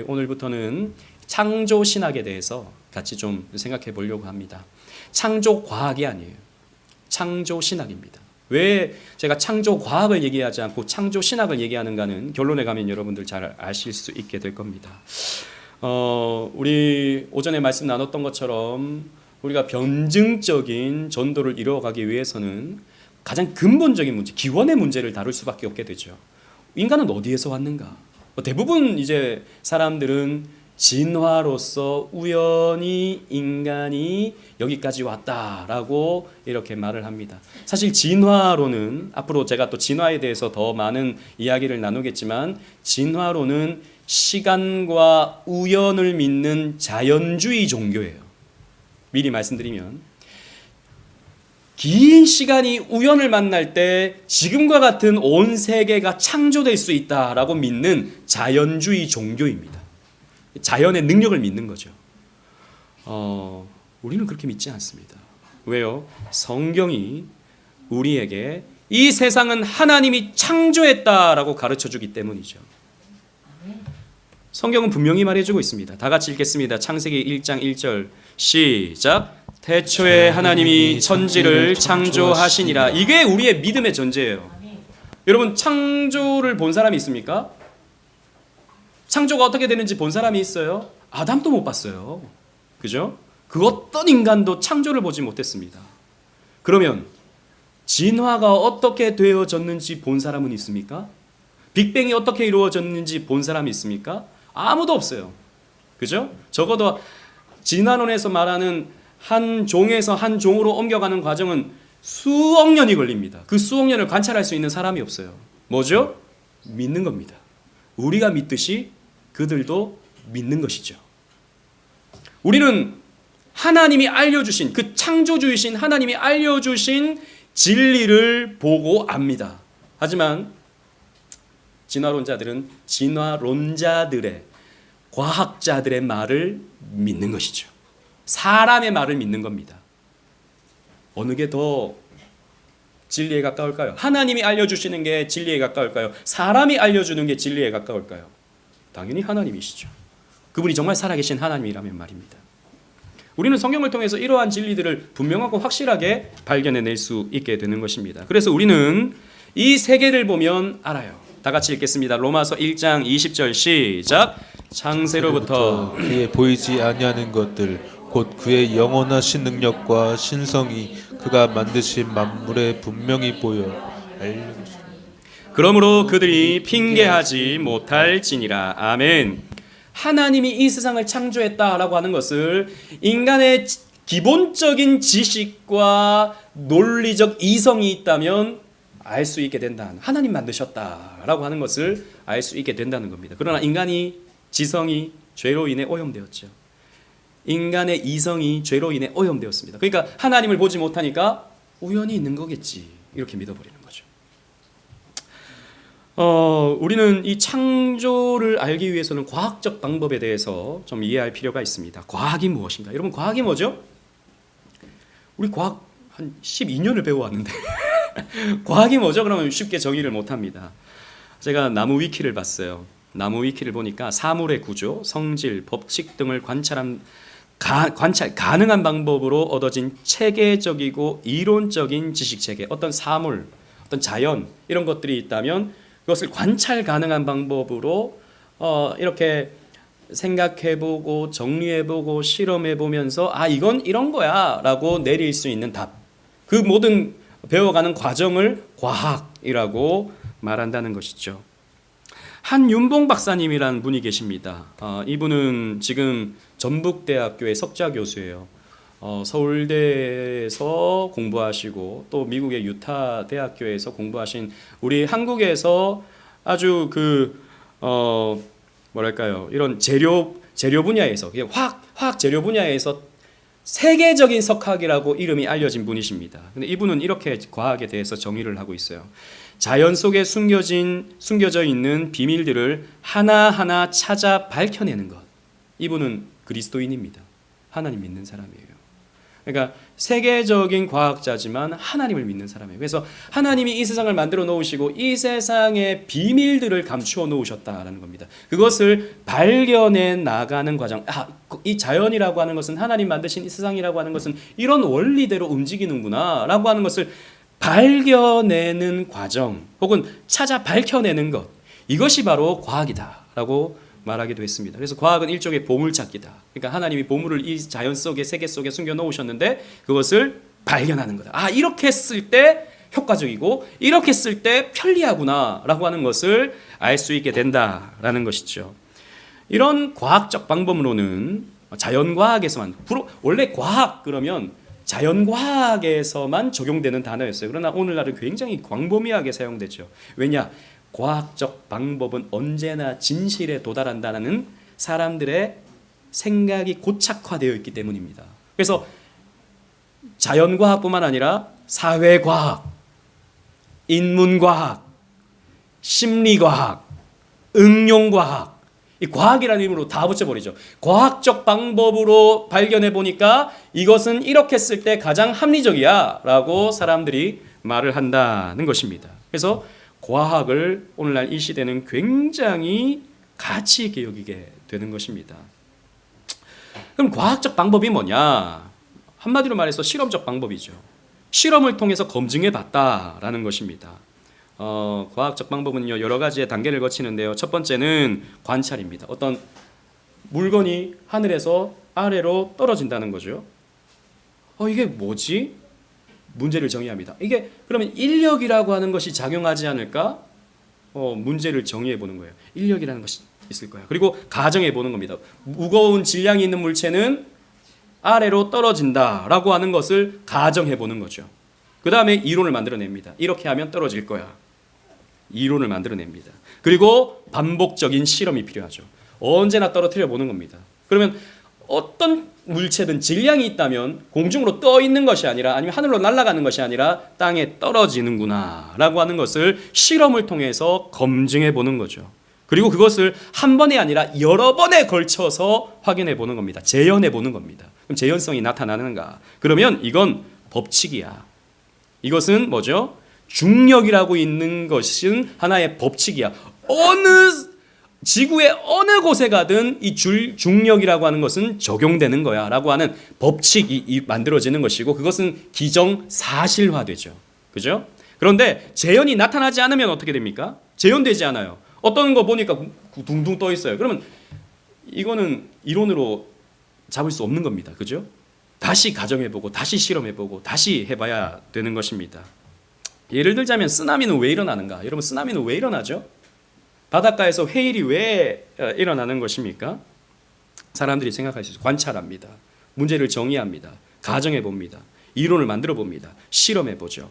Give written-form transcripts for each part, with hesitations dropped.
오늘부터는 창조 신학에 대해서 같이 좀 생각해 보려고 합니다. 창조 과학이 아니에요. 창조 신학입니다. 왜 제가 창조 과학을 얘기하지 않고 창조 신학을 얘기하는가는 결론에 가면 여러분들 잘 아실 수 있게 될 겁니다. 우리 오전에 말씀 나눴던 것처럼 우리가 변증적인 전도를 이루어가기 위해서는 가장 근본적인 문제, 기원의 문제를 다룰 수밖에 없게 되죠. 인간은 어디에서 왔는가? 대부분 이제 사람들은 진화로서 우연히 인간이 여기까지 왔다라고 이렇게 말을 합니다. 사실 진화론은 앞으로 제가 또 진화에 대해서 더 많은 이야기를 나누겠지만 진화론은 시간과 우연을 믿는 자연주의 종교예요. 미리 말씀드리면 긴 시간이 우연을 만날 때 지금과 같은 온 세계가 창조될 수 있다라고 믿는 자연주의 종교입니다. 자연의 능력을 믿는 거죠. 우리는 그렇게 믿지 않습니다. 왜요? 성경이 우리에게 이 세상은 하나님이 창조했다라고 가르쳐주기 때문이죠. 성경은 분명히 말해주고 있습니다. 다 같이 읽겠습니다. 창세기 1장 1절 시작. 태초에 하나님이 천지를 창조하시니라. 이게 우리의 믿음의 전제예요. 여러분, 창조를 본 사람이 있습니까? 창조가 어떻게 되는지 본 사람이 있어요? 아담도 못 봤어요. 그죠? 그 어떤 인간도 창조를 보지 못했습니다. 그러면 진화가 어떻게 되어졌는지 본 사람은 있습니까? 빅뱅이 어떻게 이루어졌는지 본 사람이 있습니까? 아무도 없어요. 그죠? 적어도 진화론에서 말하는 한 종에서 한 종으로 옮겨가는 과정은 수억 년이 걸립니다. 그 수억 년을 관찰할 수 있는 사람이 없어요. 뭐죠? 믿는 겁니다. 우리가 믿듯이 그들도 믿는 것이죠. 우리는 하나님이 알려주신, 그 창조주이신 하나님이 알려주신 진리를 보고 압니다. 하지만 진화론자들은 진화론자들의, 과학자들의 말을 믿는 것이죠. 사람의 말을 믿는 겁니다. 어느 게 더 진리에 가까울까요? 하나님이 알려주시는 게 진리에 가까울까요? 사람이 알려주는 게 진리에 가까울까요? 당연히 하나님이시죠. 그분이 정말 살아계신 하나님이라면 말입니다. 우리는 성경을 통해서 이러한 진리들을 분명하고 확실하게 발견해낼 수 있게 되는 것입니다. 그래서 우리는 이 세계를 보면 알아요. 다 같이 읽겠습니다. 로마서 1장 20절 시작. 창세로부터 그의 보이지 아니하는 것들 곧 그의 영원하신 능력과 신성이 그가 만드신 만물에 분명히 보여 알려주시니 그러므로 그들이 핑계하지 못할지니라. 아멘. 하나님이 이 세상을 창조했다라고 하는 것을 인간의 기본적인 지식과 논리적 이성이 있다면 알 수 있게 된다. 하나님 만드셨다라고 하는 것을 알 수 있게 된다는 겁니다. 그러나 인간이 지성이 죄로 인해 오염되었죠. 인간의 이성이 죄로 인해 오염되었습니다. 그러니까 하나님을 보지 못하니까 우연히 있는 거겠지, 이렇게 믿어버리는 거죠. 우리는 이 창조를 알기 위해서는 과학적 방법에 대해서 좀 이해할 필요가 있습니다. 과학이 무엇인가? 여러분, 과학이 뭐죠? 우리 과학 한 12년을 배워왔는데 과학이 뭐죠? 그러면 쉽게 정의를 못합니다. 제가 나무 위키를 봤어요. 나무 위키를 보니까 사물의 구조, 성질, 법칙 등을 관찰 가능한 방법으로 얻어진 체계적이고 이론적인 지식체계, 어떤 사물, 어떤 자연 이런 것들이 있다면 그것을 관찰 가능한 방법으로 이렇게 생각해보고 정리해보고 실험해보면서 이건 이런 거야 라고 내릴 수 있는 답, 그 모든 배워가는 과정을 과학이라고 말한다는 것이죠. 한윤봉 박사님이라는 분이 계십니다. 이분은 지금 전북대학교의 석좌 교수예요. 서울대에서 공부하시고 또 미국의 유타 대학교에서 공부하신, 우리 한국에서 아주 이런 재료 분야에서, 화학 재료 분야에서 세계적인 석학이라고 이름이 알려진 분이십니다. 근데 이분은 이렇게 과학에 대해서 정의를 하고 있어요. 자연 속에 숨겨져 있는 비밀들을 하나하나 찾아 밝혀내는 것. 이분은 그리스도인입니다. 하나님 믿는 사람이에요. 그러니까 세계적인 과학자지만 하나님을 믿는 사람이에요. 그래서 하나님이 이 세상을 만들어 놓으시고 이 세상의 비밀들을 감추어 놓으셨다라는 겁니다. 그것을 발견해 나가는 과정. 이 자연이라고 하는 것은 하나님 만드신 이 세상이라고 하는 것은 이런 원리대로 움직이는구나라고 하는 것을 발견내는 과정, 혹은 찾아 밝혀내는 것. 이것이 바로 과학이다라고 말하기도 했습니다. 그래서 과학은 일종의 보물찾기다. 그러니까 하나님이 보물을 이 자연 속에, 세계 속에 숨겨 놓으셨는데 그것을 발견하는 거다. 이렇게 쓸 때 효과적이고 이렇게 쓸 때 편리하구나라고 하는 것을 알 수 있게 된다라는 것이죠. 이런 과학적 방법으로는 자연과학에서만, 원래 과학 그러면 자연과학에서만 적용되는 단어였어요. 그러나 오늘날은 굉장히 광범위하게 사용되죠. 왜냐? 과학적 방법은 언제나 진실에 도달한다는 사람들의 생각이 고착화되어 있기 때문입니다. 그래서 자연과학뿐만 아니라 사회과학, 인문과학, 심리과학, 응용과학, 이 과학이라는 이름으로 다 붙여버리죠. 과학적 방법으로 발견해 보니까 이것은 이렇게 쓸 때 가장 합리적이야 라고 사람들이 말을 한다는 것입니다. 그래서 과학을 오늘날 이 시대는 굉장히 가치 있게 여기게 되는 것입니다. 그럼 과학적 방법이 뭐냐? 한마디로 말해서 실험적 방법이죠. 실험을 통해서 검증해 봤다라는 것입니다. 과학적 방법은요, 여러 가지의 단계를 거치는데요. 첫 번째는 관찰입니다. 어떤 물건이 하늘에서 아래로 떨어진다는 거죠. 이게 뭐지? 문제를 정의합니다. 이게 그러면 인력이라고 하는 것이 작용하지 않을까? 문제를 정의해 보는 거예요. 인력이라는 것이 있을 거야. 그리고 가정해 보는 겁니다. 무거운 질량이 있는 물체는 아래로 떨어진다라고 하는 것을 가정해 보는 거죠. 그 다음에 이론을 만들어냅니다. 이렇게 하면 떨어질 거야. 이론을 만들어냅니다. 그리고 반복적인 실험이 필요하죠. 언제나 떨어뜨려 보는 겁니다. 그러면 어떤 물체든 질량이 있다면 공중으로 떠 있는 것이 아니라, 아니면 하늘로 날아가는 것이 아니라 땅에 떨어지는구나 라고 하는 것을 실험을 통해서 검증해 보는 거죠. 그리고 그것을 한 번이 아니라 여러 번에 걸쳐서 확인해 보는 겁니다. 재현해 보는 겁니다. 그럼 재현성이 나타나는가? 그러면 이건 법칙이야. 이것은 뭐죠? 중력이라고 있는 것은 하나의 법칙이야. 지구의 어느 곳에 가든 이 중력이라고 하는 것은 적용되는 거야 라고 하는 법칙이 만들어지는 것이고, 그것은 기정사실화되죠. 그죠? 그런데 재현이 나타나지 않으면 어떻게 됩니까? 재현되지 않아요. 어떤 거 보니까 둥둥 떠 있어요. 그러면 이거는 이론으로 잡을 수 없는 겁니다. 그죠? 다시 가정해보고 다시 실험해보고 다시 해봐야 되는 것입니다. 예를 들자면 쓰나미는 왜 일어나는가? 여러분, 쓰나미는 왜 일어나죠? 바닷가에서 회일이 왜 일어나는 것입니까? 사람들이 생각할 수 있어요. 관찰합니다. 문제를 정의합니다. 가정해봅니다. 이론을 만들어봅니다. 실험해보죠.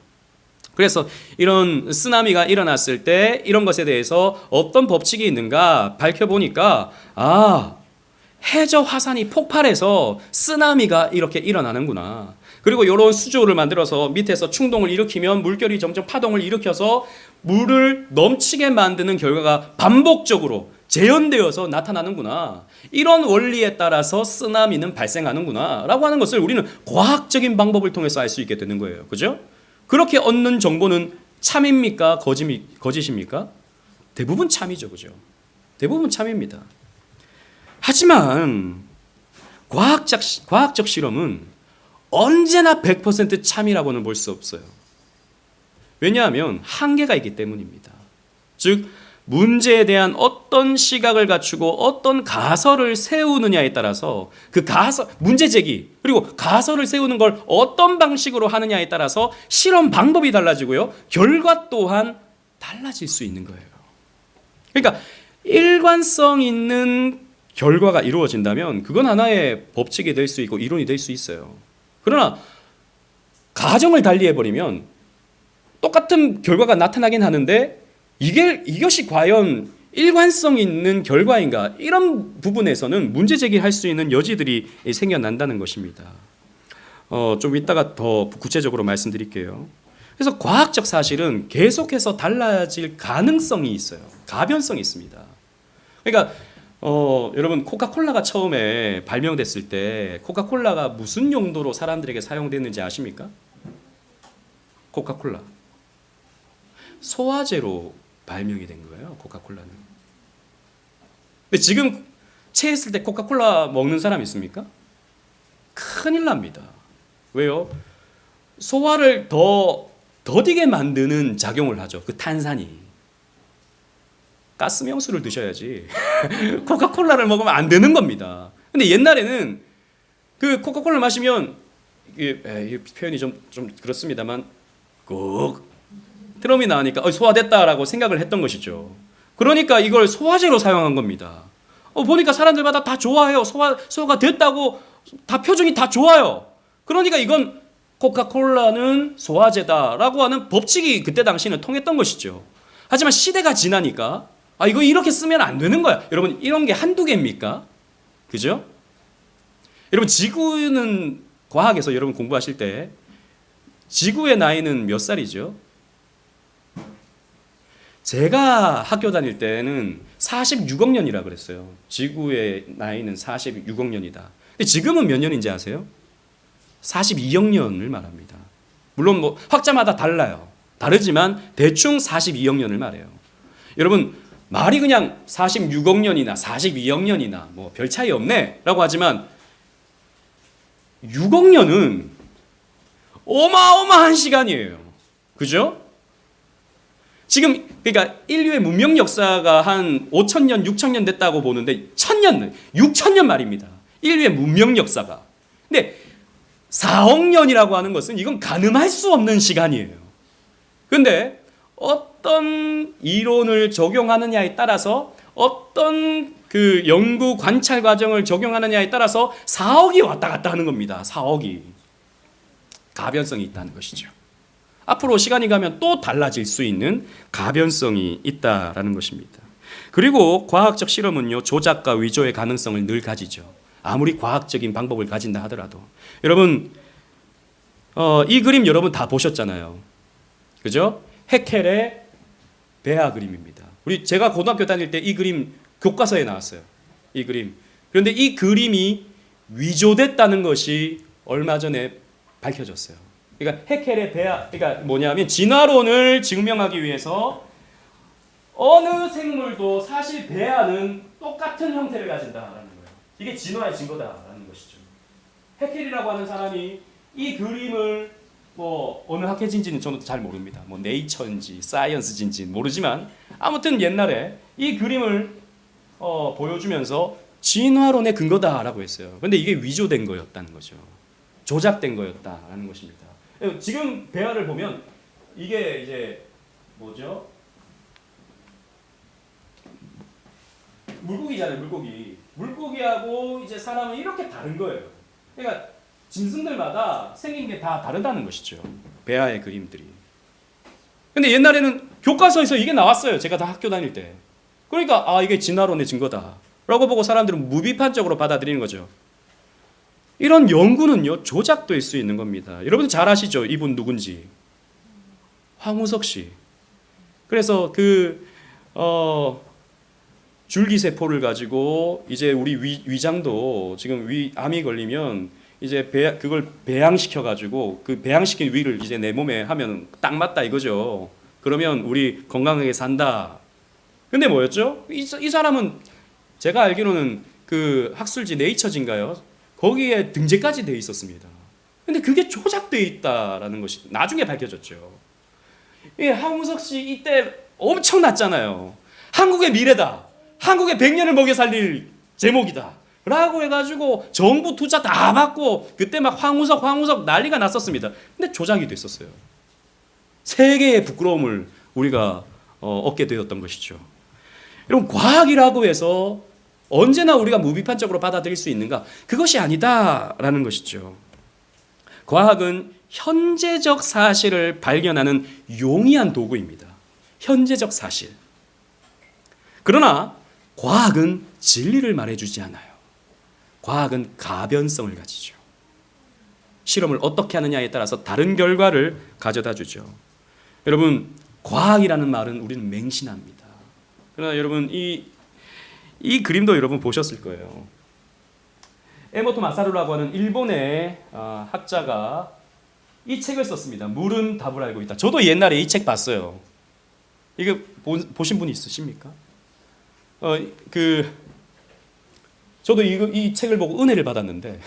그래서 이런 쓰나미가 일어났을 때 이런 것에 대해서 어떤 법칙이 있는가 밝혀보니까 해저 화산이 폭발해서 쓰나미가 이렇게 일어나는구나. 그리고 이런 수조를 만들어서 밑에서 충동을 일으키면 물결이 점점 파동을 일으켜서 물을 넘치게 만드는 결과가 반복적으로 재현되어서 나타나는구나. 이런 원리에 따라서 쓰나미는 발생하는구나 라고 하는 것을 우리는 과학적인 방법을 통해서 알 수 있게 되는 거예요. 그죠? 그렇게 얻는 정보는 참입니까? 거짓입니까? 대부분 참이죠. 그죠? 대부분 참입니다. 하지만 과학적 실험은 언제나 100% 참이라고는 볼 수 없어요. 왜냐하면 한계가 있기 때문입니다. 즉, 문제에 대한 어떤 시각을 갖추고 어떤 가설을 세우느냐에 따라서 그 문제 제기, 그리고 가설을 세우는 걸 어떤 방식으로 하느냐에 따라서 실험 방법이 달라지고요. 결과 또한 달라질 수 있는 거예요. 그러니까 일관성 있는 결과가 이루어진다면 그건 하나의 법칙이 될 수 있고 이론이 될 수 있어요. 그러나 가정을 달리해버리면 똑같은 결과가 나타나긴 하는데 이것이 과연 일관성 있는 결과인가? 이런 부분에서는 문제 제기할 수 있는 여지들이 생겨난다는 것입니다. 좀 이따가 더 구체적으로 말씀드릴게요. 그래서 과학적 사실은 계속해서 달라질 가능성이 있어요. 가변성이 있습니다. 그러니까 여러분 코카콜라가 처음에 발명됐을 때 코카콜라가 무슨 용도로 사람들에게 사용됐는지 아십니까? 코카콜라 소화제로 발명이 된 거예요. 코카콜라는. 근데 지금 체했을 때 코카콜라 먹는 사람 있습니까? 큰일 납니다. 왜요? 소화를 더 더디게 만드는 작용을 하죠. 그 탄산이. 가스명수를 드셔야지 코카콜라를 먹으면 안 되는 겁니다. 근데 옛날에는 그 코카콜라를 마시면 이 표현이 좀 그렇습니다만 꼭 트럼이 나오니까 소화됐다라고 생각을 했던 것이죠. 그러니까 이걸 소화제로 사용한 겁니다. 보니까 사람들마다 다 좋아해요. 소화가 됐다고 다 표정이 다 좋아요. 그러니까 이건 코카콜라는 소화제다라고 하는 법칙이 그때 당시는 통했던 것이죠. 하지만 시대가 지나니까 이거 이렇게 쓰면 안 되는 거야. 여러분 이런 게 한두 개입니까? 그죠? 여러분 지구는 과학에서 여러분 공부하실 때 지구의 나이는 몇 살이죠? 제가 학교 다닐 때는 46억 년이라 그랬어요. 지구의 나이는 46억 년이다. 근데 지금은 몇 년인지 아세요? 42억 년을 말합니다. 물론 뭐 학자마다 달라요. 다르지만 대충 42억 년을 말해요. 여러분 말이 그냥 46억 년이나 42억 년이나 뭐 별 차이 없네 라고 하지만 6억 년은 어마어마한 시간이에요. 그죠? 지금 그러니까 인류의 문명 역사가 한 5천년, 6천년 됐다고 보는데 1000년, 6천년 말입니다. 인류의 문명 역사가. 근데 4억 년이라고 하는 것은 이건 가늠할 수 없는 시간이에요. 그런데 어떤 이론을 적용하느냐에 따라서 어떤 그 연구 관찰 과정을 적용하느냐에 따라서 4억이 왔다 갔다 하는 겁니다. 4억이. 가변성이 있다는 것이죠. 앞으로 시간이 가면 또 달라질 수 있는 가변성이 있다라는 것입니다. 그리고 과학적 실험은요, 조작과 위조의 가능성을 늘 가지죠. 아무리 과학적인 방법을 가진다 하더라도. 여러분, 이 그림 여러분 다 보셨잖아요. 그죠? 해켈의 배아 그림입니다. 제가 고등학교 다닐 때 이 그림 교과서에 나왔어요. 이 그림. 그런데 이 그림이 위조됐다는 것이 얼마 전에 밝혀졌어요. 그러니까 해켈의 배아, 그러니까 뭐냐면 진화론을 증명하기 위해서 어느 생물도 사실 배아는 똑같은 형태를 가진다라는 거예요. 이게 진화의 증거다라는 것이죠. 해켈이라고 하는 사람이 이 그림을 뭐 어느 학회진지는 저는 잘 모릅니다. 뭐 네이처인지 사이언스진지 모르지만 아무튼 옛날에 이 그림을 보여주면서 진화론의 근거다라고 했어요. 근데 이게 위조된 거였다는 거죠. 조작된 거였다라는 것입니다. 지금 배아를 보면 이게 이제 뭐죠? 물고기잖아요, 물고기. 물고기하고 이제 사람은 이렇게 다른 거예요. 그러니까 짐승들마다 생긴 게 다 다르다는 것이죠. 배아의 그림들이. 근데 옛날에는 교과서에서 이게 나왔어요. 제가 다 학교 다닐 때. 그러니까 이게 진화론의 증거다라고 보고 사람들은 무비판적으로 받아들이는 거죠. 이런 연구는요, 조작될 수 있는 겁니다. 여러분 잘 아시죠? 이분 누군지. 황우석 씨. 그래서 줄기세포를 가지고 이제 우리 위장도 지금 암이 걸리면 이제 그걸 배양시켜 가지고 그 배양시킨 위를 이제 내 몸에 하면 딱 맞다 이거죠. 그러면 우리 건강하게 산다. 근데 뭐였죠? 이 사람은 제가 알기로는 그 학술지 네이처진가요? 거기에 등재까지 돼 있었습니다. 근데 그게 조작돼 있다라는 것이 나중에 밝혀졌죠. 황우석 씨 이때 엄청났잖아요. 한국의 미래다. 한국의 100년을 먹여 살릴 제목이다. 라고 해가지고 정부 투자 다 받고 그때 막 황우석 난리가 났었습니다. 근데 조작이 됐었어요. 세계의 부끄러움을 우리가 얻게 되었던 것이죠. 여러분 과학이라고 해서 언제나 우리가 무비판적으로 받아들일 수 있는가? 그것이 아니다라는 것이죠. 과학은 현재적 사실을 발견하는 용이한 도구입니다. 현재적 사실. 그러나 과학은 진리를 말해주지 않아요. 과학은 가변성을 가지죠. 실험을 어떻게 하느냐에 따라서 다른 결과를 가져다 주죠. 여러분, 과학이라는 말은 우리는 맹신합니다. 그러나 여러분, 이 이 그림도 여러분 보셨을 거예요. 에모토 마사루라고 하는 일본의 학자가 이 책을 썼습니다. 물은 답을 알고 있다. 저도 옛날에 이 책 봤어요. 이거 보신 분 있으십니까? 저도 이 책을 보고 은혜를 받았는데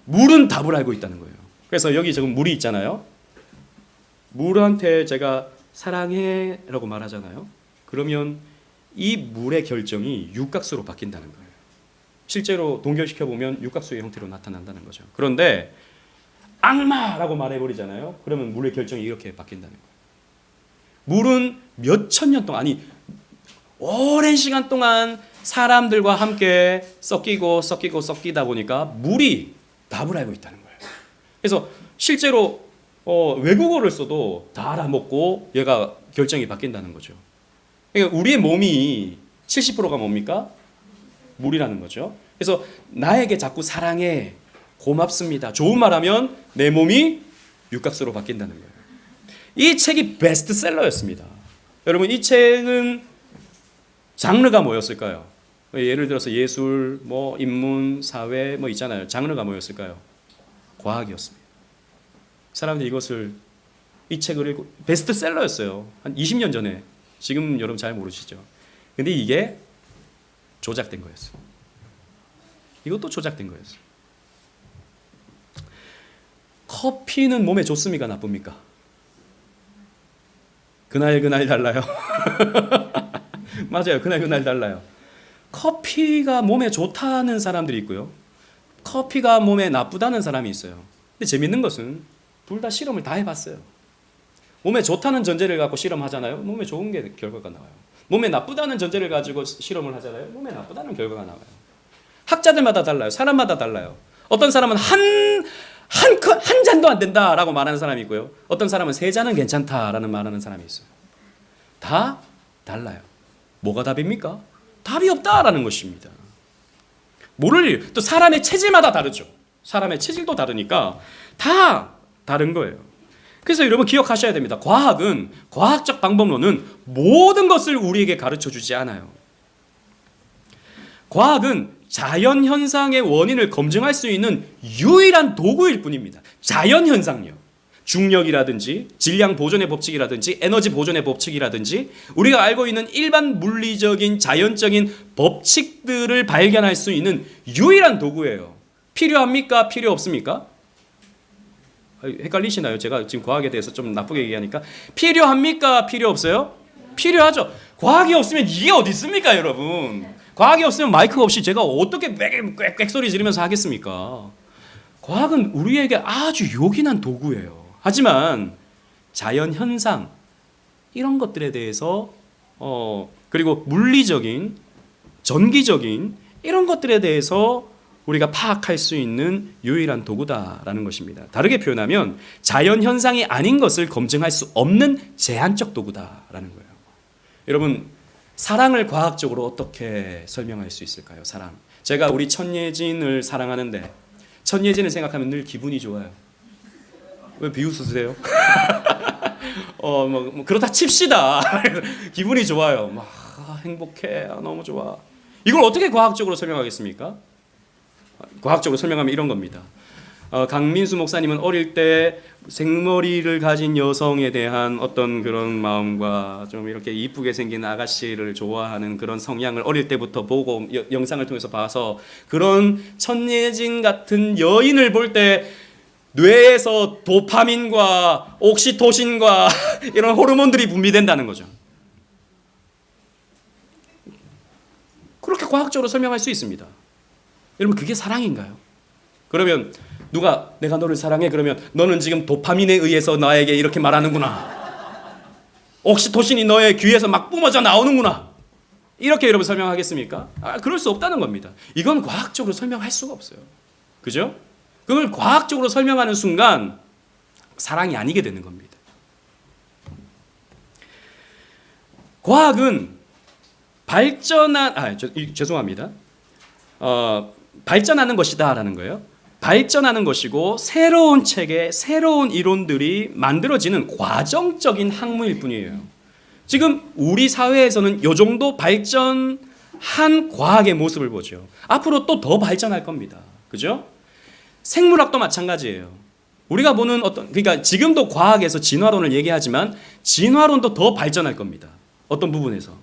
물은 답을 알고 있다는 거예요. 그래서 여기 지금 물이 있잖아요. 물한테 제가 사랑해라고 말하잖아요. 그러면 이 물의 결정이 육각수로 바뀐다는 거예요. 실제로 동결시켜 보면 육각수의 형태로 나타난다는 거죠. 그런데 악마라고 말해버리잖아요. 그러면 물의 결정이 이렇게 바뀐다는 거예요. 물은 몇천 년 동안, 아니 오랜 시간 동안 사람들과 함께 섞이다 보니까 물이 답을 알고 있다는 거예요. 그래서 실제로 외국어를 써도 다 알아먹고 얘가 결정이 바뀐다는 거죠. 그러니까 우리의 몸이 70%가 뭡니까? 물이라는 거죠. 그래서 나에게 자꾸 사랑해, 고맙습니다, 좋은 말하면 내 몸이 육각수로 바뀐다는 거예요. 이 책이 베스트셀러였습니다. 여러분, 이 책은 장르가 뭐였을까요? 예를 들어서 예술, 뭐 인문, 사회 뭐 있잖아요. 장르가 뭐였을까요? 과학이었습니다. 사람들이 이 책을 읽고 베스트셀러였어요. 한 20년 전에. 지금 여러분 잘 모르시죠? 근데 이게 조작된 거였어요. 이것도 조작된 거였어요. 커피는 몸에 좋습니까? 나쁩니까? 그날 달라요. 맞아요. 그날 달라요. 커피가 몸에 좋다는 사람들이 있고요. 커피가 몸에 나쁘다는 사람이 있어요. 근데 재밌는 것은 둘 다 실험을 다 해봤어요. 몸에 좋다는 전제를 갖고 실험하잖아요. 몸에 좋은 게 결과가 나와요. 몸에 나쁘다는 전제를 가지고 실험을 하잖아요. 몸에 나쁘다는 결과가 나와요. 학자들마다 달라요. 사람마다 달라요. 어떤 사람은 한 잔도 안 된다라고 말하는 사람이 있고요. 어떤 사람은 3잔은 괜찮다라는 말하는 사람이 있어요. 다 달라요. 뭐가 답입니까? 답이 없다라는 것입니다. 또 사람의 체질마다 다르죠. 사람의 체질도 다르니까 다 다른 거예요. 그래서 여러분 기억하셔야 됩니다. 과학적 방법론은 모든 것을 우리에게 가르쳐 주지 않아요. 과학은 자연 현상의 원인을 검증할 수 있는 유일한 도구일 뿐입니다. 자연 현상요. 중력이라든지 질량 보존의 법칙이라든지 에너지 보존의 법칙이라든지 우리가 알고 있는 일반 물리적인 자연적인 법칙들을 발견할 수 있는 유일한 도구예요. 필요합니까? 필요 없습니까? 헷갈리시나요? 제가 지금 과학에 대해서 좀 나쁘게 얘기하니까. 필요합니까? 필요 없어요? 필요하죠. 과학이 없으면 이게 어디 있습니까, 여러분? 과학이 없으면 마이크 없이 제가 어떻게 꽥꽥 소리 지르면서 하겠습니까? 과학은 우리에게 아주 요긴한 도구예요. 하지만 자연 현상 이런 것들에 대해서 그리고 물리적인, 전기적인 이런 것들에 대해서 우리가 파악할 수 있는 유일한 도구다라는 것입니다. 다르게 표현하면 자연 현상이 아닌 것을 검증할 수 없는 제한적 도구다라는 거예요. 여러분, 사랑을 과학적으로 어떻게 설명할 수 있을까요? 사랑. 제가 우리 천예진을 사랑하는데 천예진을 생각하면 늘 기분이 좋아요. 왜 비웃으세요? 뭐 그렇다 칩시다. 기분이 좋아요. 막 행복해. 너무 좋아. 이걸 어떻게 과학적으로 설명하겠습니까? 과학적으로 설명하면 이런 겁니다. 강민수 목사님은 어릴 때 생머리를 가진 여성에 대한 어떤 그런 마음과 좀 이렇게 이쁘게 생긴 아가씨를 좋아하는 그런 성향을 어릴 때부터 보고 영상을 통해서 봐서 그런 천예진 같은 여인을 볼 때 뇌에서 도파민과 옥시토신과 이런 호르몬들이 분비된다는 거죠. 그렇게 과학적으로 설명할 수 있습니다. 여러분, 그게 사랑인가요? 그러면 누가 내가 너를 사랑해 그러면 너는 지금 도파민에 의해서 나에게 이렇게 말하는구나. 옥시토신이 너의 귀에서 막 뿜어져 나오는구나. 이렇게 여러분 설명하겠습니까? 그럴 수 없다는 겁니다. 이건 과학적으로 설명할 수가 없어요. 그죠? 그걸 과학적으로 설명하는 순간 사랑이 아니게 되는 겁니다. 과학은 죄송합니다. 발전하는 것이다라는 거예요. 발전하는 것이고 새로운 체계, 새로운 이론들이 만들어지는 과정적인 학문일 뿐이에요. 지금 우리 사회에서는 요 정도 발전한 과학의 모습을 보죠. 앞으로 또 더 발전할 겁니다. 그죠? 생물학도 마찬가지예요. 우리가 보는 그러니까 지금도 과학에서 진화론을 얘기하지만 진화론도 더 발전할 겁니다. 어떤 부분에서.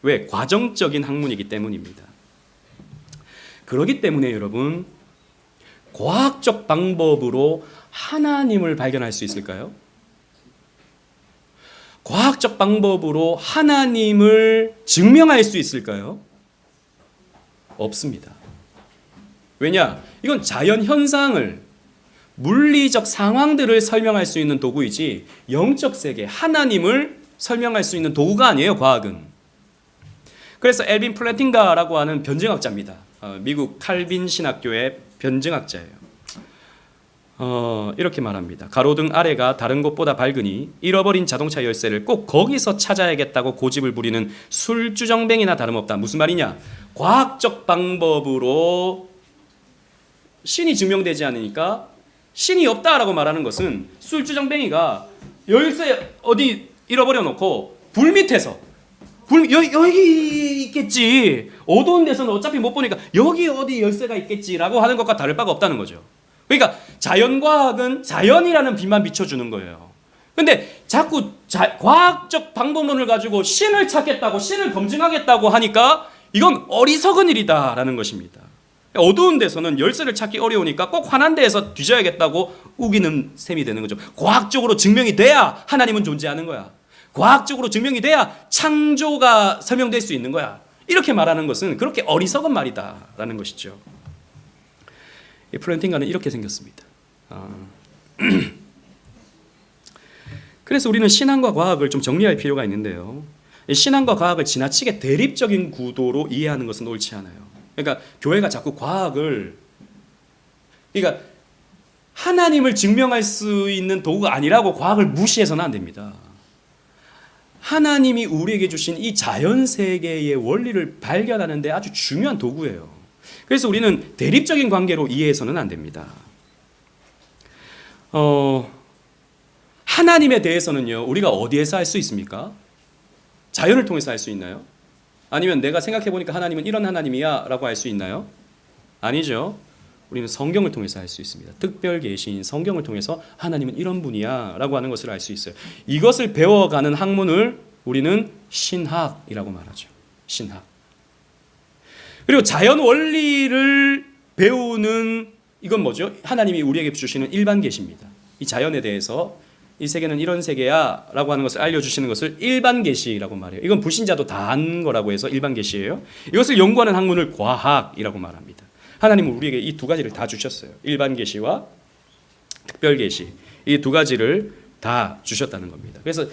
왜? 과정적인 학문이기 때문입니다. 그렇기 때문에 여러분, 과학적 방법으로 하나님을 발견할 수 있을까요? 과학적 방법으로 하나님을 증명할 수 있을까요? 없습니다. 왜냐? 이건 자연 현상을, 물리적 상황들을 설명할 수 있는 도구이지 영적 세계, 하나님을 설명할 수 있는 도구가 아니에요, 과학은. 그래서 엘빈 플래팅가라고 하는 변증학자입니다. 미국 칼빈 신학교의 변증학자예요. 이렇게 말합니다. 가로등 아래가 다른 곳보다 밝으니 잃어버린 자동차 열쇠를 꼭 거기서 찾아야겠다고 고집을 부리는 술주정뱅이나 다름없다. 무슨 말이냐? 과학적 방법으로 신이 증명되지 않으니까 신이 없다라고 말하는 것은 술주정뱅이가 열쇠 어디 잃어버려 놓고 불 밑에서 여기 있겠지. 어두운 데서는 어차피 못 보니까 여기 어디 열쇠가 있겠지라고 하는 것과 다를 바가 없다는 거죠. 그러니까 자연과학은 자연이라는 빛만 비춰주는 거예요. 근데 자꾸 과학적 방법론을 가지고 신을 찾겠다고, 신을 검증하겠다고 하니까 이건 어리석은 일이다라는 것입니다. 어두운 데서는 열쇠를 찾기 어려우니까 꼭 환한 데에서 뒤져야겠다고 우기는 셈이 되는 거죠. 과학적으로 증명이 돼야 하나님은 존재하는 거야. 과학적으로 증명이 돼야 창조가 설명될 수 있는 거야. 이렇게 말하는 것은 그렇게 어리석은 말이다라는 것이죠. 이 플랜팅가는 이렇게 생겼습니다. 그래서 우리는 신앙과 과학을 좀 정리할 필요가 있는데요. 신앙과 과학을 지나치게 대립적인 구도로 이해하는 것은 옳지 않아요. 그러니까 교회가 자꾸 과학을, 그러니까 하나님을 증명할 수 있는 도구가 아니라고 과학을 무시해서는 안 됩니다. 하나님이 우리에게 주신 이 자연 세계의 원리를 발견하는 데 아주 중요한 도구예요. 그래서 우리는 대립적인 관계로 이해해서는 안 됩니다. 하나님에 대해서는요, 우리가 어디에서 알 수 있습니까? 자연을 통해서 알 수 있나요? 아니면 내가 생각해 보니까 하나님은 이런 하나님이야 라고 알 수 있나요? 아니죠. 우리는 성경을 통해서 알 수 있습니다. 특별 계시인 성경을 통해서 하나님은 이런 분이야 라고 하는 것을 알 수 있어요. 이것을 배워가는 학문을 우리는 신학이라고 말하죠. 신학. 그리고 자연 원리를 배우는, 이건 뭐죠? 하나님이 우리에게 주시는 일반 계시입니다. 이 자연에 대해서 이 세계는 이런 세계야 라고 하는 것을 알려주시는 것을 일반 계시라고 말해요. 이건 불신자도 다 한 거라고 해서 일반 계시예요. 이것을 연구하는 학문을 과학이라고 말합니다. 하나님은 우리에게 이 두 가지를 다 주셨어요. 일반 계시와 특별 계시, 이 두 가지를 다 주셨다는 겁니다. 그래서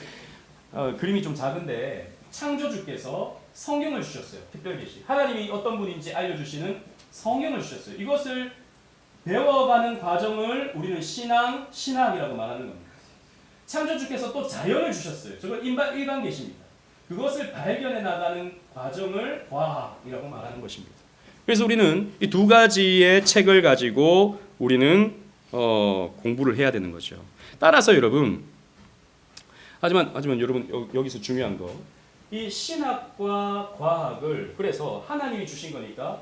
그림이 좀 작은데 창조주께서 성경을 주셨어요. 특별 계시. 하나님이 어떤 분인지 알려주시는 성경을 주셨어요. 이것을 배워가는 과정을 우리는 신학이라고 말하는 겁니다. 창조주께서 또 자연을 주셨어요. 저건 일반 계시입니다. 그것을 발견해 나가는 과정을 과학이라고 말하는 것입니다. 그래서 우리는 이 두 가지의 책을 가지고 우리는 공부를 해야 되는 거죠. 따라서 여러분, 하지만 여러분 여기서 중요한 거, 이 신학과 과학을 그래서 하나님이 주신 거니까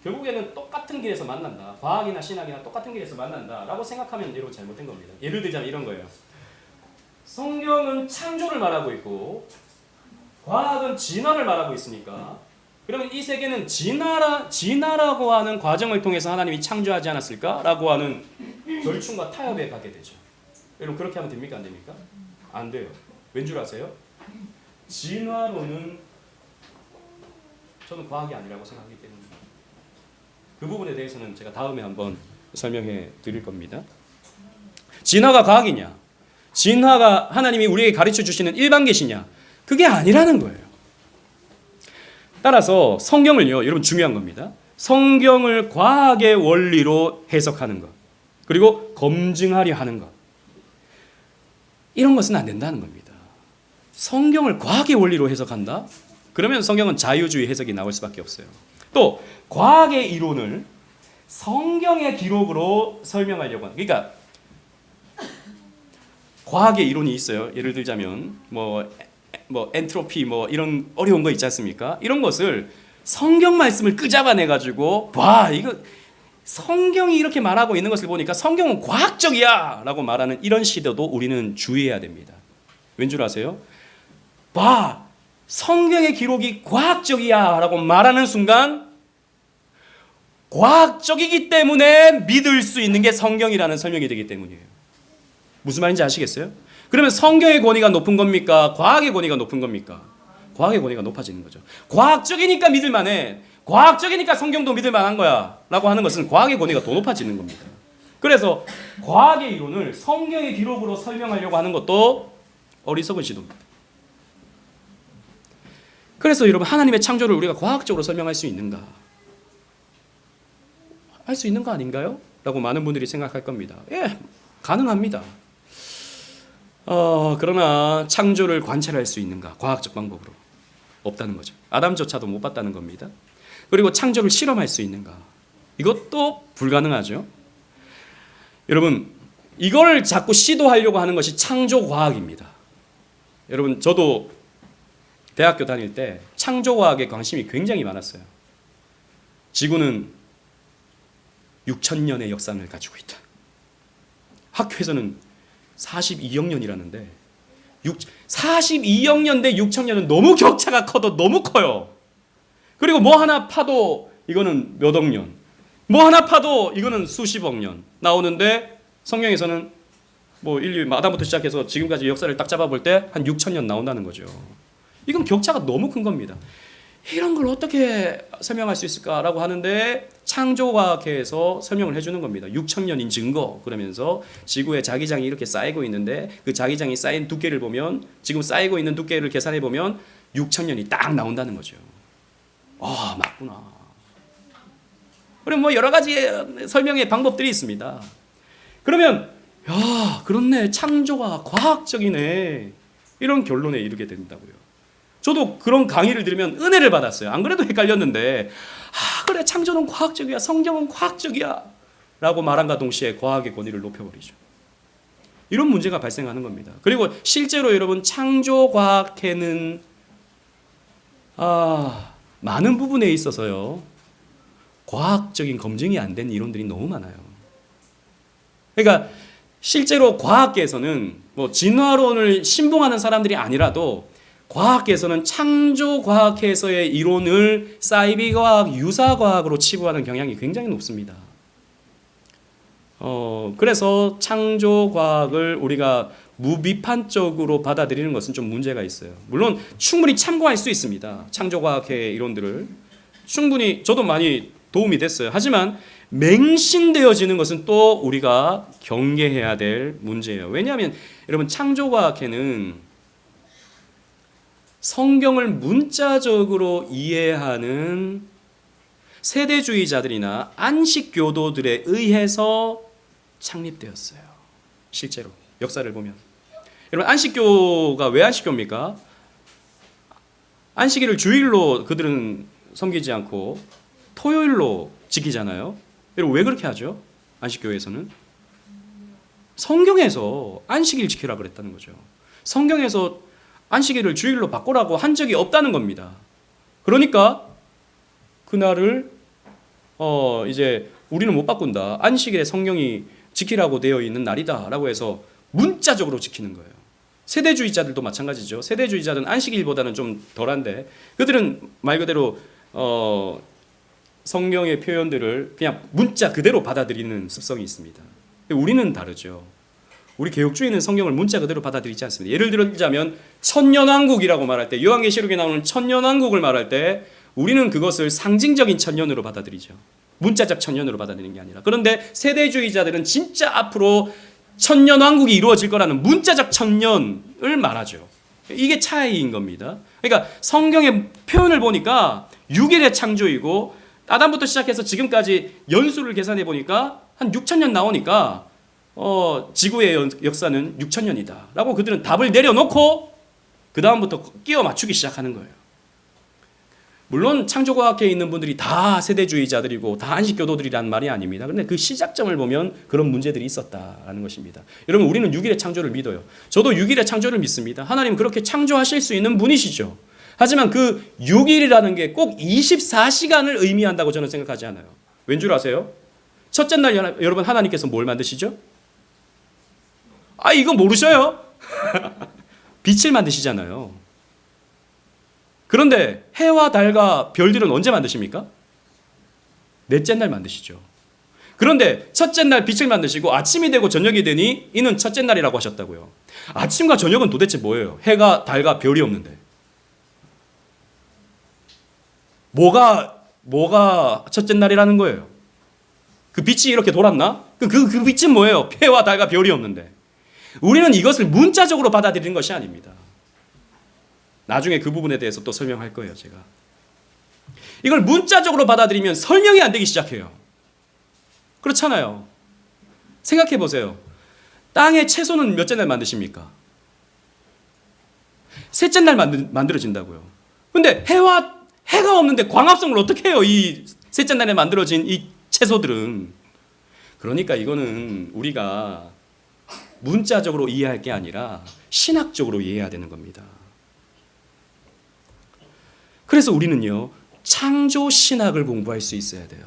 결국에는 똑같은 길에서 만난다. 과학이나 신학이나 똑같은 길에서 만난다라고 생각하면 여러분 잘못된 겁니다. 예를 들자면 이런 거예요. 성경은 창조를 말하고 있고 과학은 진화를 말하고 있으니까, 그러면 이 세계는 진화라고 하는 과정을 통해서 하나님이 창조하지 않았을까라고 하는 절충과 타협에 가게 되죠. 여러분 그렇게 하면 됩니까? 안 됩니까? 안 돼요. 왠 줄 아세요? 진화론은 저는 과학이 아니라고 생각하기 때문입니다. 그 부분에 대해서는 제가 다음에 한번 설명해 드릴 겁니다. 진화가 과학이냐? 진화가 하나님이 우리에게 가르쳐 주시는 일반 계시냐? 그게 아니라는 거예요. 따라서 성경을요, 여러분 중요한 겁니다. 성경을 과학의 원리로 해석하는 것, 그리고 검증하려 하는 것, 이런 것은 안 된다는 겁니다. 성경을 과학의 원리로 해석한다? 그러면 성경은 자유주의 해석이 나올 수밖에 없어요. 또 과학의 이론을 성경의 기록으로 설명하려고 하는, 그러니까 과학의 이론이 있어요. 예를 들자면 뭐 엔트로피 뭐 이런 어려운 거 있지 않습니까? 이런 것을 성경 말씀을 끄잡아내 가지고 와 이거 성경이 이렇게 말하고 있는 것을 보니까 성경은 과학적이야라고 말하는 이런 시도도 우리는 주의해야 됩니다. 왠 줄 아세요? 와 성경의 기록이 과학적이야라고 말하는 순간 과학적이기 때문에 믿을 수 있는 게 성경이라는 설명이 되기 때문이에요. 무슨 말인지 아시겠어요? 그러면 성경의 권위가 높은 겁니까? 과학의 권위가 높은 겁니까? 과학의 권위가 높아지는 거죠. 과학적이니까 믿을 만해. 과학적이니까 성경도 믿을 만한 거야 라고 하는 것은 과학의 권위가 더 높아지는 겁니다. 그래서 과학의 이론을 성경의 기록으로 설명하려고 하는 것도 어리석은 시도입니다. 그래서 여러분 하나님의 창조를 우리가 과학적으로 설명할 수 있는가? 할 수 있는 거 아닌가요? 라고 많은 분들이 생각할 겁니다. 예, 가능합니다. 그러나 창조를 관찰할 수 있는가? 과학적 방법으로 없다는 거죠. 아담조차도 못 봤다는 겁니다. 그리고 창조를 실험할 수 있는가? 이것도 불가능하죠. 여러분 이걸 자꾸 시도하려고 하는 것이 창조과학입니다. 여러분 저도 대학교 다닐 때 창조과학에 관심이 굉장히 많았어요. 지구는 6,000년의 역사를 가지고 있다. 학교에서는 42억 년이라는데 42억 년 대 6,000년은 너무 격차가 커도 너무 커요. 그리고 뭐 하나 파도 이거는 몇 억 년, 뭐 하나 파도 이거는 수십억 년 나오는데 성경에서는 뭐 인류 아담부터 시작해서 지금까지 역사를 딱 잡아볼 때 한 6,000년 나온다는 거죠. 이건 격차가 너무 큰 겁니다. 이런 걸 어떻게 설명할 수 있을까라고 하는데 창조과학에서 설명을 해주는 겁니다. 6,000년인 증거 그러면서 지구에 자기장이 이렇게 쌓이고 있는데 그 자기장이 쌓인 두께를 보면 지금 쌓이고 있는 두께를 계산해 보면 6,000년이 딱 나온다는 거죠. 아 맞구나. 그리고 뭐 여러 가지 설명의 방법들이 있습니다. 그러면 야 그렇네 창조가 과학적이네 이런 결론에 이르게 된다고요. 저도 그런 강의를 들으면 은혜를 받았어요. 안 그래도 헷갈렸는데 그래 창조는 과학적이야 성경은 과학적이야 라고 말함과 동시에 과학의 권위를 높여버리죠. 이런 문제가 발생하는 겁니다. 그리고 실제로 여러분 창조과학에는 많은 부분에 있어서요 과학적인 검증이 안 된 이론들이 너무 많아요. 그러니까 실제로 과학계에서는 뭐 진화론을 신봉하는 사람들이 아니라도 과학계에서는 창조과학에서의 이론을 사이비과학, 유사과학으로 치부하는 경향이 굉장히 높습니다. 그래서 창조과학을 우리가 무비판적으로 받아들이는 것은 좀 문제가 있어요. 물론 충분히 참고할 수 있습니다. 창조과학의 이론들을 충분히 저도 많이 도움이 됐어요. 하지만 맹신되어지는 것은 또 우리가 경계해야 될 문제예요. 왜냐하면 여러분 창조과학에는 성경을 문자적으로 이해하는 세대주의자들이나 안식교도들에 의해서 창립되었어요. 실제로 역사를 보면 여러분 안식교가 왜 안식교입니까? 안식일을 주일로 그들은 섬기지 않고 토요일로 지키잖아요. 여러분 왜 그렇게 하죠? 안식교에서는 성경에서 안식일 지키라 그랬다는 거죠. 성경에서 안식일을 주일로 바꾸라고 한 적이 없다는 겁니다. 그러니까 그날을 이제 우리는 못 바꾼다. 안식일에 성경이 지키라고 되어 있는 날이다라고 해서 문자적으로 지키는 거예요. 세대주의자들도 마찬가지죠. 세대주의자들은 안식일보다는 좀 덜한데 그들은 말 그대로 성경의 표현들을 그냥 문자 그대로 받아들이는 습성이 있습니다. 우리는 다르죠. 우리 개혁주의는 성경을 문자 그대로 받아들이지 않습니다. 예를 들자면 천년왕국이라고 말할 때 요한계시록에 나오는 천년왕국을 말할 때 우리는 그것을 상징적인 천년으로 받아들이죠. 문자적 천년으로 받아들이는 게 아니라. 그런데 세대주의자들은 진짜 앞으로 천년왕국이 이루어질 거라는 문자적 천년을 말하죠. 이게 차이인 겁니다. 그러니까 성경의 표현을 보니까 6일의 창조이고 아담부터 시작해서 지금까지 연수를 계산해 보니까 한 6,000년 나오니까 지구의 역사는 6,000년이다 라고 그들은 답을 내려놓고 그 다음부터 끼워 맞추기 시작하는 거예요. 물론 창조과학계에 있는 분들이 다 세대주의자들이고 다 안식교도들이란 말이 아닙니다. 그런데 그 시작점을 보면 그런 문제들이 있었다라는 것입니다. 여러분, 우리는 6일의 창조를 믿어요. 저도 6일의 창조를 믿습니다. 하나님 그렇게 창조하실 수 있는 분이시죠. 하지만 그 6일이라는 게 꼭 24시간을 의미한다고 저는 생각하지 않아요. 왠 줄 아세요? 첫째 날 여러분 하나님께서 뭘 만드시죠? 이거 모르셔요? 빛을 만드시잖아요. 그런데 해와 달과 별들은 언제 만드십니까? 넷째 날 만드시죠. 그런데 첫째 날 빛을 만드시고 아침이 되고 저녁이 되니 이는 첫째 날이라고 하셨다고요. 아침과 저녁은 도대체 뭐예요? 해가 달과 별이 없는데. 뭐가 첫째 날이라는 거예요? 그 빛이 이렇게 돌았나? 그 빛은 뭐예요? 해와 달과 별이 없는데. 우리는 이것을 문자적으로 받아들이는 것이 아닙니다. 나중에 그 부분에 대해서 또 설명할 거예요, 제가. 이걸 문자적으로 받아들이면 설명이 안 되기 시작해요. 그렇잖아요. 생각해 보세요. 땅의 채소는 몇째 날 만드십니까? 셋째 날 만들어진다고요. 근데 해가 없는데 광합성을 어떻게 해요? 이 셋째 날에 만들어진 이 채소들은. 그러니까 이거는 우리가 문자적으로 이해할 게 아니라 신학적으로 이해해야 되는 겁니다. 그래서 우리는요, 창조 신학을 공부할 수 있어야 돼요.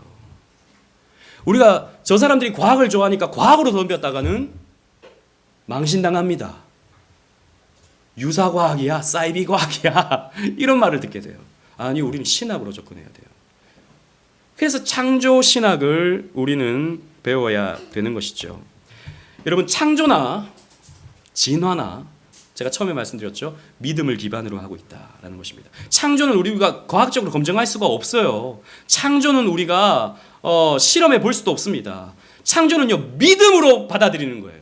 우리가 저 사람들이 과학을 좋아하니까 과학으로 덤볐다가는 망신당합니다. 유사과학이야, 사이비과학이야 이런 말을 듣게 돼요. 아니, 우리는 신학으로 접근해야 돼요. 그래서 창조 신학을 우리는 배워야 되는 것이죠. 여러분, 창조나 진화나 제가 처음에 말씀드렸죠. 믿음을 기반으로 하고 있다라는 것입니다. 창조는 우리가 과학적으로 검증할 수가 없어요. 창조는 우리가 실험해 볼 수도 없습니다. 창조는요, 믿음으로 받아들이는 거예요.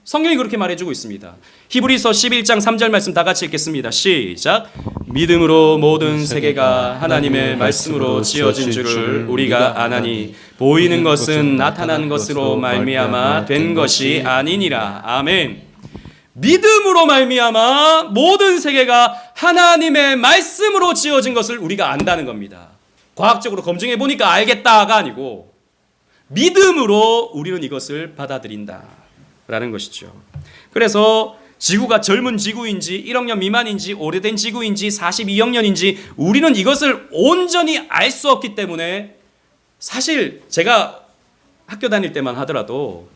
성경이 그렇게 말해주고 있습니다. 히브리서 11장 3절 말씀 다 같이 읽겠습니다. 시작. 믿음으로 모든 세계가 하나님의 말씀으로 지어진 줄을 우리가 아나니 보이는 것은 나타난 것으로 말미암아 된 것이 아니니라. 아멘. 믿음으로 말미암아 모든 세계가 하나님의 말씀으로 지어진 것을 우리가 안다는 겁니다. 과학적으로 검증해 보니까 알겠다가 아니고 믿음으로 우리는 이것을 받아들인다라는 것이죠. 그래서 지구가 젊은 지구인지 1억 년 미만인지 오래된 지구인지 42억 년인지 우리는 이것을 온전히 알 수 없기 때문에 사실 제가 학교 다닐 때만 하더라도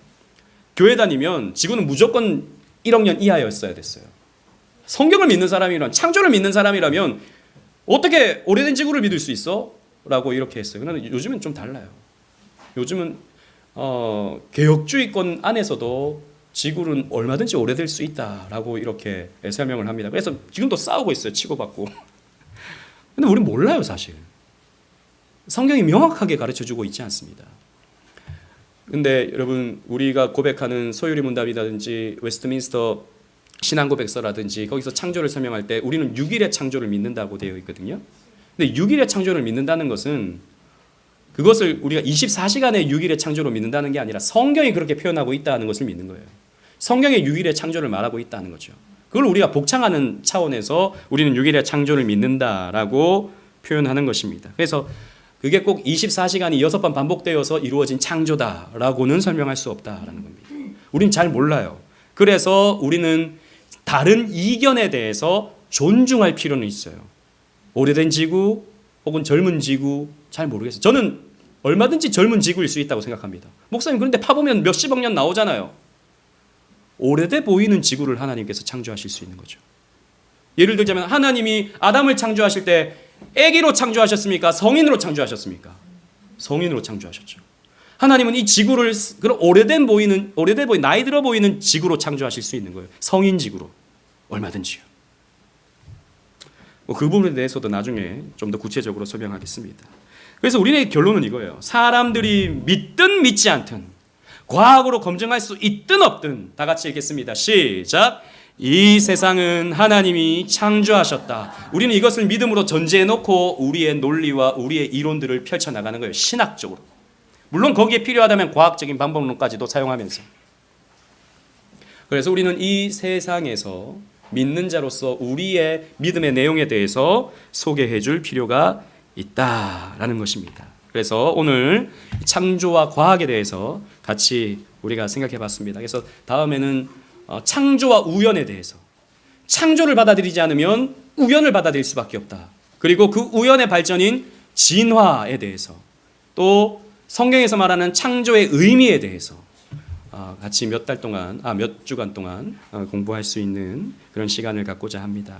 교회 다니면 지구는 무조건 1억 년 이하였어야 됐어요. 성경을 믿는 사람이라면, 창조를 믿는 사람이라면 어떻게 오래된 지구를 믿을 수 있어? 라고 이렇게 했어요. 그런데 요즘은 좀 달라요. 요즘은 개혁주의권 안에서도 지구는 얼마든지 오래될 수 있다라고 이렇게 설명을 합니다. 그래서 지금도 싸우고 있어요. 치고받고. 근데 우리는 몰라요, 사실. 성경이 명확하게 가르쳐주고 있지 않습니다. 근데 여러분, 우리가 고백하는 소유리 문답이라든지 웨스트민스터 신앙고백서라든지 거기서 창조를 설명할 때 우리는 6일의 창조를 믿는다고 되어 있거든요. 근데 6일의 창조를 믿는다는 것은 그것을 우리가 24시간의 6일의 창조로 믿는다는 게 아니라 성경이 그렇게 표현하고 있다는 것을 믿는 거예요. 성경의 6일의 창조를 말하고 있다는 거죠. 그걸 우리가 복창하는 차원에서 우리는 6일의 창조를 믿는다라고 표현하는 것입니다. 그래서 그게 꼭 24시간이 6번 반복되어서 이루어진 창조다라고는 설명할 수 없다라는 겁니다. 우린 잘 몰라요. 그래서 우리는 다른 이견에 대해서 존중할 필요는 있어요. 오래된 지구 혹은 젊은 지구 잘 모르겠어요. 저는 얼마든지 젊은 지구일 수 있다고 생각합니다. 목사님, 그런데 파보면 몇십억 년 나오잖아요. 오래돼 보이는 지구를 하나님께서 창조하실 수 있는 거죠. 예를 들자면 하나님이 아담을 창조하실 때 아기로 창조하셨습니까? 성인으로 창조하셨습니까? 성인으로 창조하셨죠. 하나님은 이 지구를 그런 오래돼 보이는 나이 들어 보이는 지구로 창조하실 수 있는 거예요. 성인 지구로 얼마든지요. 그 부분에 대해서도 나중에 좀 더 구체적으로 설명하겠습니다. 그래서 우리의 결론은 이거예요. 사람들이 믿든 믿지 않든 과학으로 검증할 수 있든 없든 다 같이 읽겠습니다. 시작. 이 세상은 하나님이 창조하셨다. 우리는 이것을 믿음으로 전제해 놓고 우리의 논리와 우리의 이론들을 펼쳐나가는 거예요. 신학적으로. 물론 거기에 필요하다면 과학적인 방법론까지도 사용하면서. 그래서 우리는 이 세상에서 믿는 자로서 우리의 믿음의 내용에 대해서 소개해 줄 필요가 있다라는 것입니다. 그래서 오늘 창조와 과학에 대해서 같이 우리가 생각해 봤습니다. 그래서 다음에는 창조와 우연에 대해서, 창조를 받아들이지 않으면 우연을 받아들일 수밖에 없다. 그리고 그 우연의 발전인 진화에 대해서, 또 성경에서 말하는 창조의 의미에 대해서 같이 몇 주간 동안 공부할 수 있는 그런 시간을 갖고자 합니다.